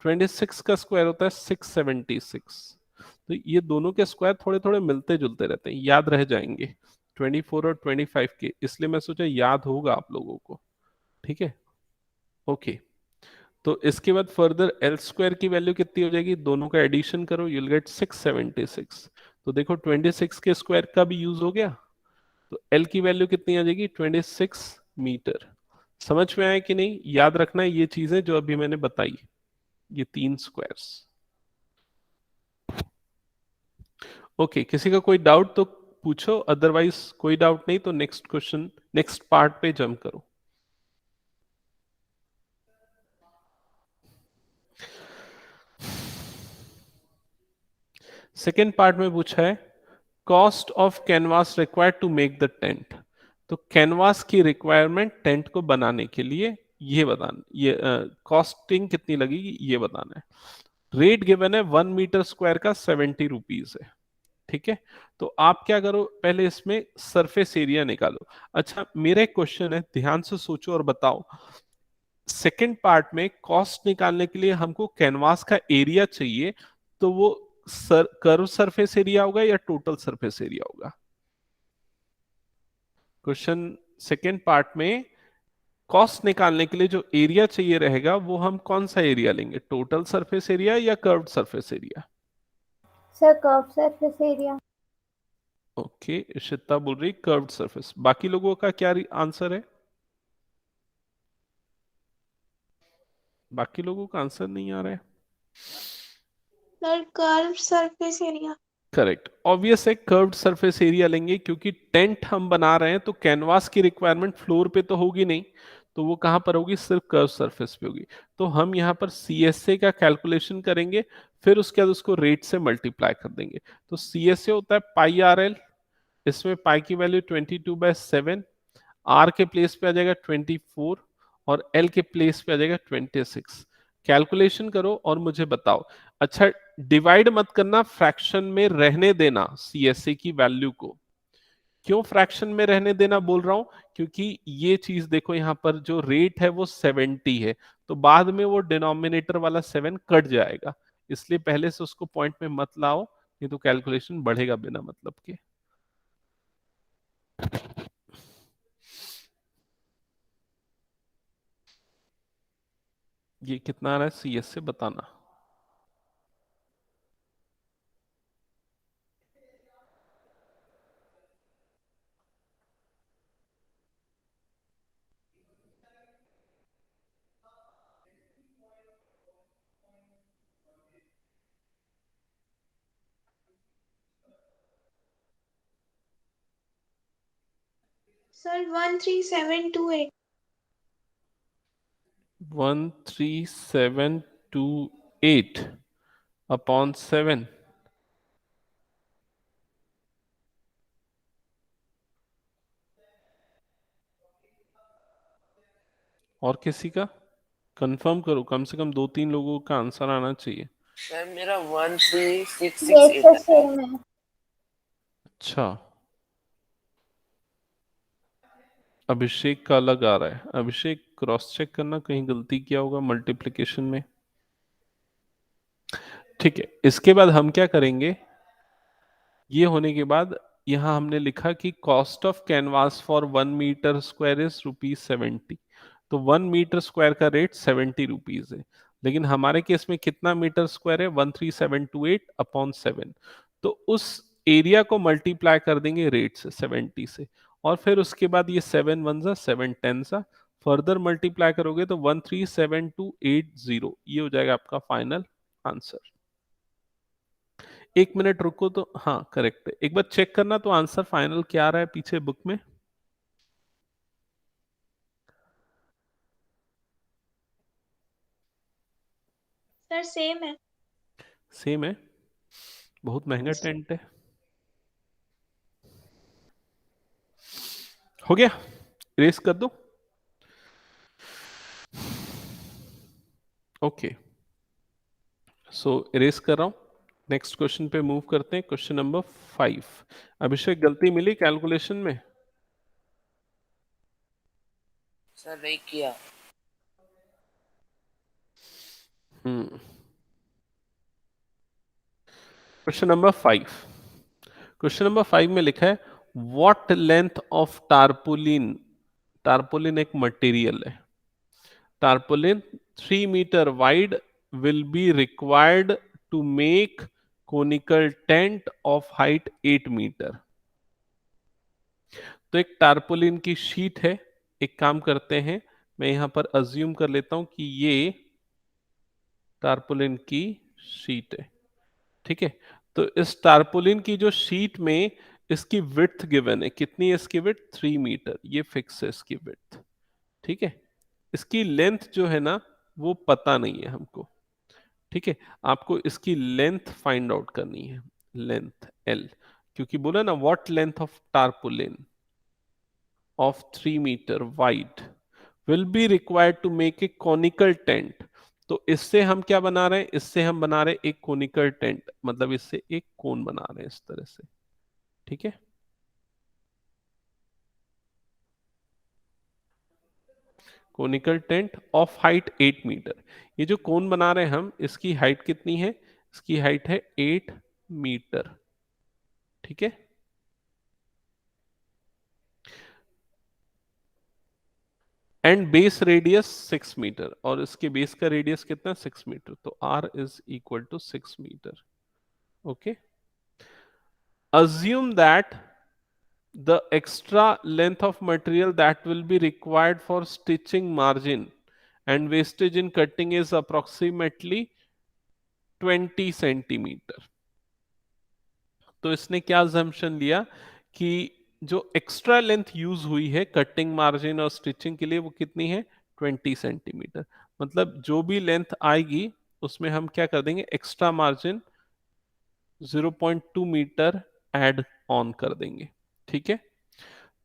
26 का स्क्वायर होता है 676। तो ये दोनों के स्क्वायर थोड़े थोड़े मिलते जुलते रहते हैं, याद रह जाएंगे 24 और 25 के, इसलिए मैं सोचा याद होगा आप लोगों को। ठीक है, ओके। तो इसके बाद फर्दर एल स्क्वायर की वैल्यू कितनी हो जाएगी, दोनों का एडिशन करो, यूल गेट 676। तो देखो 26 के स्क्वायर का भी यूज हो गया, तो एल की वैल्यू कितनी आ जाएगी 26 मीटर। समझ में आया कि नहीं, याद रखना है ये चीजें जो अभी मैंने बताई, ये तीन स्क्वायर्स। ओके, किसी का कोई डाउट तो पूछो, अदरवाइज कोई डाउट नहीं तो नेक्स्ट क्वेश्चन, नेक्स्ट पार्ट पे जंप करो। सेकेंड पार्ट में पूछा है cost of canvas required to make the tent. तो कैनवास की रिक्वायरमेंट टेंट को बनाने के लिए ये बताना, ये कॉस्टिंग कितनी लगेगी ये बताना है। रेट गिवन है 1 मीटर स्क्वायर का 70 रुपीज है। ठीक है, तो आप क्या करो, पहले इसमें सरफेस एरिया निकालो। अच्छा, मेरा एक क्वेश्चन है, ध्यान से सोचो और बताओ। सेकेंड पार्ट में कॉस्ट निकालने के लिए हमको कैनवास का एरिया चाहिए, तो वो कर्व सरफेस एरिया होगा या टोटल सरफेस एरिया होगा? क्वेश्चन सेकेंड पार्ट में कॉस्ट निकालने के लिए जो एरिया चाहिए रहेगा वो हम कौन सा एरिया लेंगे, टोटल सरफेस एरिया या curved surface area?
Sir curve surface area.
Okay, Ishita बोल रही कर्व्ड सरफेस, बाकी लोगों का क्या आंसर है? बाकी लोगों का आंसर नहीं आ रहा है।
Sir curve surface area.
Correct, obvious है कर्व्ड सरफेस एरिया लेंगे, क्योंकि टेंट हम बना रहे हैं तो कैनवास की रिक्वायरमेंट फ्लोर पे तो होगी नहीं, तो वो कहां पर होगी, सिर्फ कर्व सरफेस पे होगी। तो हम यहाँ पर CSA का कैलकुलेशन करेंगे, फिर उसके बाद उसको रेट से मल्टीप्लाई कर देंगे। तो CSA होता है पाई आर एल, इसमें पाई की वैल्यू 22/7, आर के प्लेस पे आ जाएगा 24 और एल के प्लेस पे आ जाएगा 26। कैलकुलेशन करो और मुझे बताओ। अच्छा, डिवाइड मत करना, फ्रैक्शन में रहने देना CSA की वैल्यू को। क्यों फ्रैक्शन में रहने देना बोल रहा हूं, क्योंकि ये चीज देखो यहाँ पर जो रेट है वो 70 है, तो बाद में वो डिनोमिनेटर वाला 7 कट जाएगा, इसलिए पहले से उसको पॉइंट में मत लाओ, नहीं तो कैलकुलेशन बढ़ेगा बिना मतलब के। ये कितना आ रहा है CSA बताना।
सर 13728।
13728 अपॉन 7। और किसी का कंफर्म करो, कम से कम 2-3 लोगों का आंसर आना चाहिए।
सर मेरा 13668
ये सर
है।
सेम है।
अच्छा, अभिषेक का अलग आ रहा है, अभिषेक क्रॉस चेक करना, कहीं गलती किया होगा मल्टीप्लिकेशन में। ठीक है, इसके बाद हम क्या करेंगे, ये होने के बाद यहां हमने लिखा कि cost of canvas for 1 metre square is ₹70। तो 1 मीटर स्क्वायर का रेट 70 रुपीज है, लेकिन हमारे केस में कितना मीटर स्क्वायर है, 13728 अपॉन 7। तो उस एरिया को मल्टीप्लाई कर देंगे रेट से 70 से, और फिर उसके बाद ये 7 वन जा 7 टेन सा, फर्दर मल्टीप्लाई करोगे तो 137,280, ये हो जाएगा आपका फाइनल आंसर। 1 मिनट रुको, तो हाँ करेक्ट है, एक बार चेक करना तो आंसर फाइनल क्या आ रहा है पीछे बुक में।
सर सेम है।
सेम है, बहुत महंगा टेंट है। हो गया, रेस कर दो। ओके, सो इरेज कर रहा हूं, नेक्स्ट क्वेश्चन पे मूव करते हैं। Question number 5। अभिषेक, गलती मिली कैलकुलेशन में?
सर नहीं किया।
Question number 5। क्वेश्चन नंबर 5 में लिखा है what length of tarpaulin, tarpaulin एक मटेरियल है, tarpaulin 3 meter wide will be required to make conical tent of height 8 meter। तो एक टारपोलिन की शीट है, एक काम करते हैं, मैं यहां पर अज्यूम कर लेता हूं कि ये टारपोलिन की शीट है, ठीक है। तो इस टारपोलिन की जो शीट में इसकी विड्थ गिवन है, कितनी है इसकी विड्थ? 3 मीटर, ये फिक्स है इसकी विड्थ, ठीक है। इसकी लेंथ जो है ना वो पता नहीं है हमको, ठीक है। आपको इसकी लेंथ फाइंड आउट करनी है, लेंथ एल, क्योंकि बोला ना what length of tarpaulin of 3 metre wide will be required to make a conical tent. तो इससे हम क्या बना रहे हैं? इससे हम बना रहे हैं एक कॉनिकल टेंट, मतलब इससे एक कोन बना रहे हैं इस तरह से, ठीक है। Conical tent of height 8 metre. ये जो कोन बना रहे हैं हम, इसकी हाइट कितनी है? इसकी हाइट है 8 मीटर, ठीक है। एंड बेस रेडियस 6 मीटर, और इसके बेस का रेडियस कितना? 6 मीटर, तो r is equal to 6 metre, okay. assume that the extra length of material that will be required for stitching margin and wastage in cutting is approximately 20 centimetre. तो इसने क्या assumption लिया कि जो extra length use हुई है cutting margin और stitching के लिए वो कितनी है? 20 सेंटीमीटर। मतलब जो भी लेंथ आएगी उसमें हम क्या कर देंगे? Extra margin 0.2 metre add on कर देंगे, ठीक है।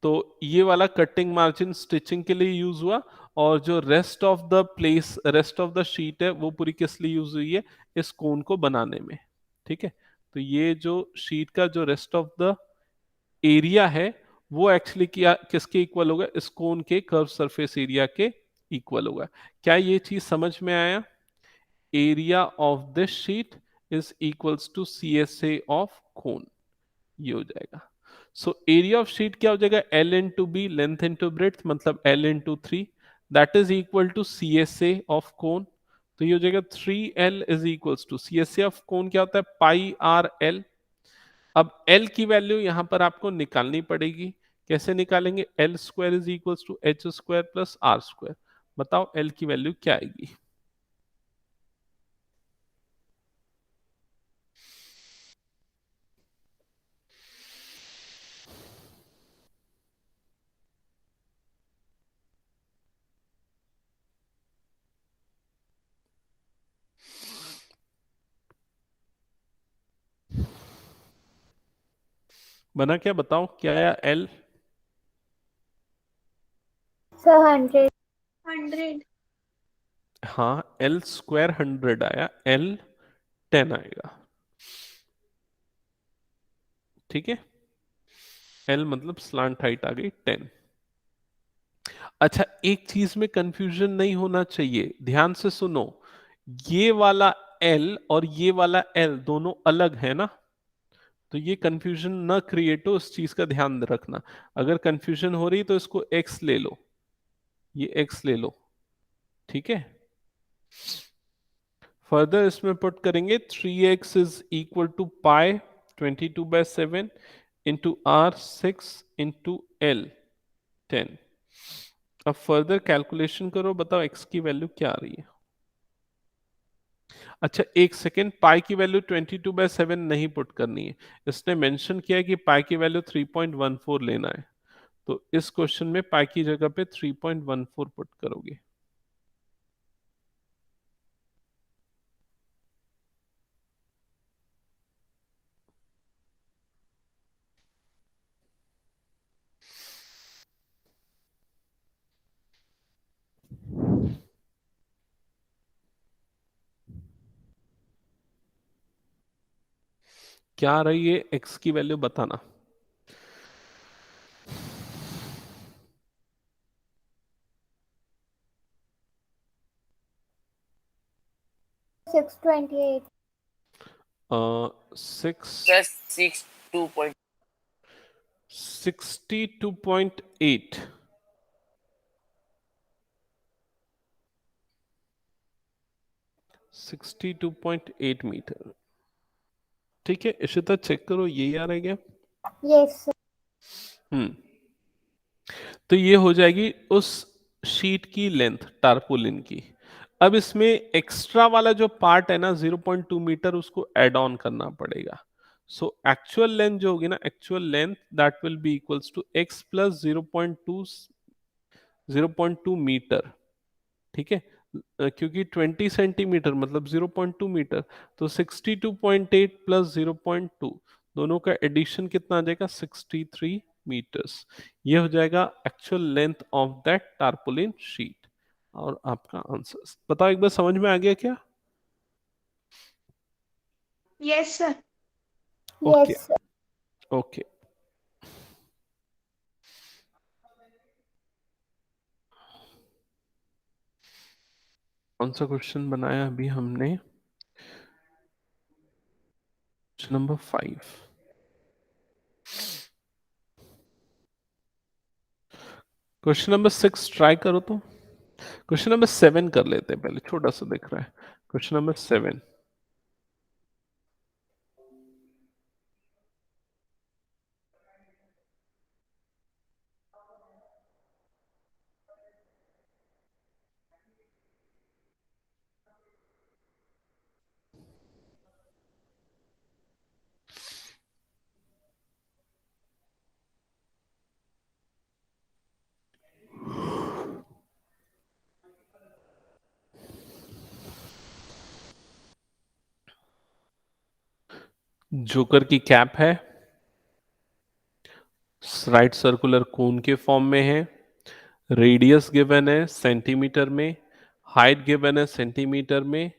तो ये वाला कटिंग मार्जिन स्टिचिंग के लिए यूज हुआ, और जो rest of the place, rest of the sheet है वो पूरी किस लिए यूज हुई है? इस कोन को बनाने में, ठीक है। तो ये जो शीट का जो रेस्ट ऑफ द एरिया है वो एक्चुअली क्या किसके इक्वल होगा? इस कोन के कर्व सरफेस एरिया के इक्वल होगा। क्या ये चीज समझ में आया? Area of this sheet is equals to CSA of cone, ये हो जाएगा। सो एरिया ऑफ शीट क्या हो जाएगा? L into b, length into breadth, मतलब L into 3, that is equal to CSA of cone. तो ये हो जाएगा 3L is equals to CSA of cone क्या होता है? Pi are l. अब L की वैल्यू यहां पर आपको निकालनी पड़ेगी। कैसे निकालेंगे? L square is equals to h square plus r square. बताओ L की वैल्यू क्या आएगी? बना क्या? बताओ क्या आया L?
सर 100।
100।
हाँ, L स्क्वायर 100 आया, L 10 आएगा, ठीक है। L मतलब स्लांट हाइट आ गई 10। अच्छा, एक चीज में कंफ्यूजन नहीं होना चाहिए, ध्यान से सुनो। ये वाला L और ये वाला L दोनों अलग है ना, तो ये कंफ्यूजन ना क्रिएट हो, इस चीज का ध्यान रखना। अगर कंफ्यूजन हो रही तो इसको x ले लो, ये x ले लो, ठीक है। फर्दर इसमें पुट करेंगे 3x is equal to pi 22/7 into r 6 into L 10। अब फर्दर कैलकुलेशन करो, बताओ x की वैल्यू क्या आ रही है? अच्छा एक सेकेंड, पाई की वैल्यू 22/7 नहीं पुट करनी है, इसने मेंशन किया है कि पाई की वैल्यू 3.14 लेना है। तो इस क्वेश्चन में पाई की जगह पे 3.14 पुट करोगे। क्या आ रही है x की वैल्यू बताना।
सिक्स 28।
Six
sir 62
62.8। 62.8 मीटर। ठीक है, इशिता चेक करो यही आ रहा है क्या।
Yes sir.
हम्म तो ये हो जाएगी उस शीट की लेंथ टारपोलिन की। अब इसमें एक्स्ट्रा वाला जो पार्ट है ना 0.2 मीटर, उसको ऐड ऑन करना पड़ेगा। सो एक्चुअल लेंथ जो होगी ना, actual length that will be equals to x plus 0.2 metre. ठीक है, क्योंकि 20 सेंटीमीटर मतलब 0.2 मीटर, तो 62.8 प्लस 0.2 दोनों का एडिशन कितना आ जाएगा 63 मीटर्स। ये हो जाएगा actual length of that tarpaulin sheet. और आपका आंसर बताओ एक बार, समझ में आ गया क्या।
Yes sir.
Okay.
Yes sir.
Okay, कौन सा क्वेश्चन बनाया अभी हमने, नंबर 5। क्वेश्चन नंबर 6 ट्राई करो तो। क्वेश्चन नंबर 7 कर लेते हैं पहले, छोटा सा दिख रहा है। Question number 7। जोकर की कैप है, राइट सर्कुलर कोन के फॉर्म में है, रेडियस गिवन है सेंटीमीटर में, हाइट गिवन है सेंटीमीटर में,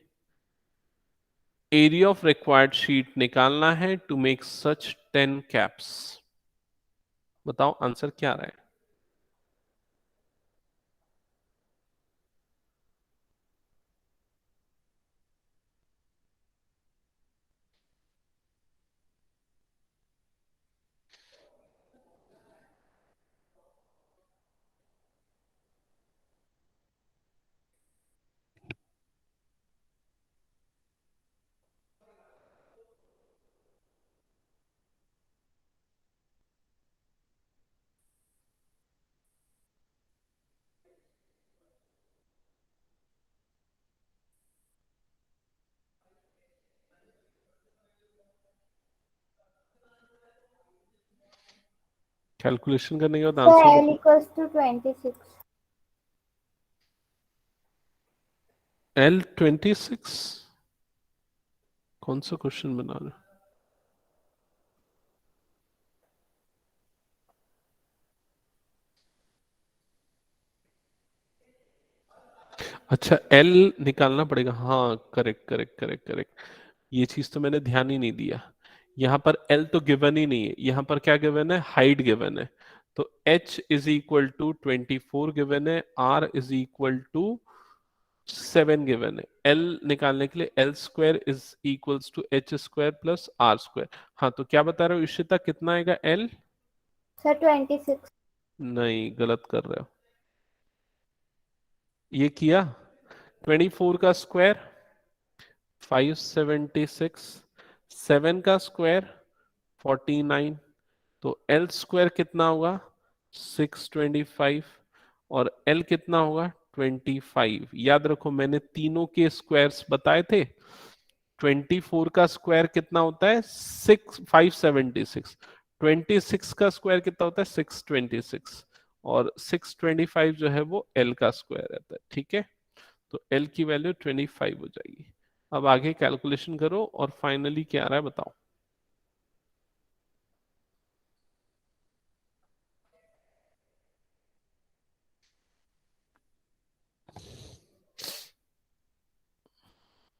एरिया ऑफ रिक्वायर्ड शीट निकालना है टू मेक सच 10 कैप्स। बताओ आंसर क्या आ रहा है। कैलकुलेशन करने के बाद
सर
आंसर
L
बताओ।
Equals to 26।
L26 कौन सा क्वेश्चन बना रहे हो? अच्छा, L निकालना पड़ेगा, हाँ करेक्ट करेक्ट करेक्ट करेक्ट। ये चीज तो मैंने ध्यान ही नहीं दिया। यहाँ पर L तो गिवन ही नहीं है, यहाँ पर क्या गिवन है, हाइट गिवन है। तो H is equal to 24 given है, R is equal to 7 given है। L निकालने के लिए L square is equals to H square plus R square. हाँ तो क्या बता रहे हो इशिता, कितना आएगा L।
सर 26।
नहीं, गलत कर रहे हो। ये किया 24 का स्क्वायर 576, 7 का स्क्वायर 49, तो एल स्क्वायर कितना होगा 625, और एल कितना होगा 25। याद रखो मैंने तीनों के स्क्वायर्स बताए थे। 24 का स्क्वायर कितना होता है 576, 26 का स्क्वायर कितना होता है 626, और 625 जो है वो एल का स्क्वायर रहता है। ठीक है, तो एल की वैल्यू 25 हो जाएगी। अब आगे कैलकुलेशन करो और फाइनली क्या आ रहा है बताओ।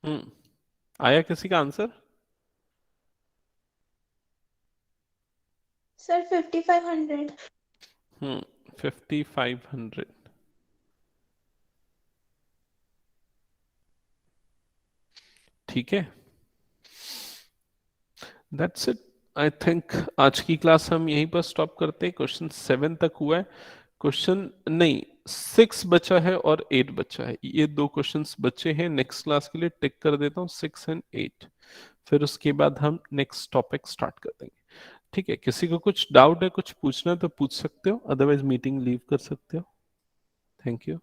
हम्म आया किसी का आंसर।
सर 5500।
5500। ठीक है, दैट्स इट। आई थिंक आज की क्लास हम यहीं पर स्टॉप करते हैं। क्वेश्चन 7 तक हुआ है, क्वेश्चन नहीं 6 बचा है और 8 बचा है। ये 2 क्वेश्चंस बचे हैं, नेक्स्ट क्लास के लिए टिक कर देता हूँ 6 एंड 8। फिर उसके बाद हम नेक्स्ट टॉपिक स्टार्ट कर देंगे। ठीक है, किसी को कुछ डाउट है, कुछ पूछना है तो पूछ सकते हो, अदरवाइज मीटिंग लीव कर सकते हो। Thank you.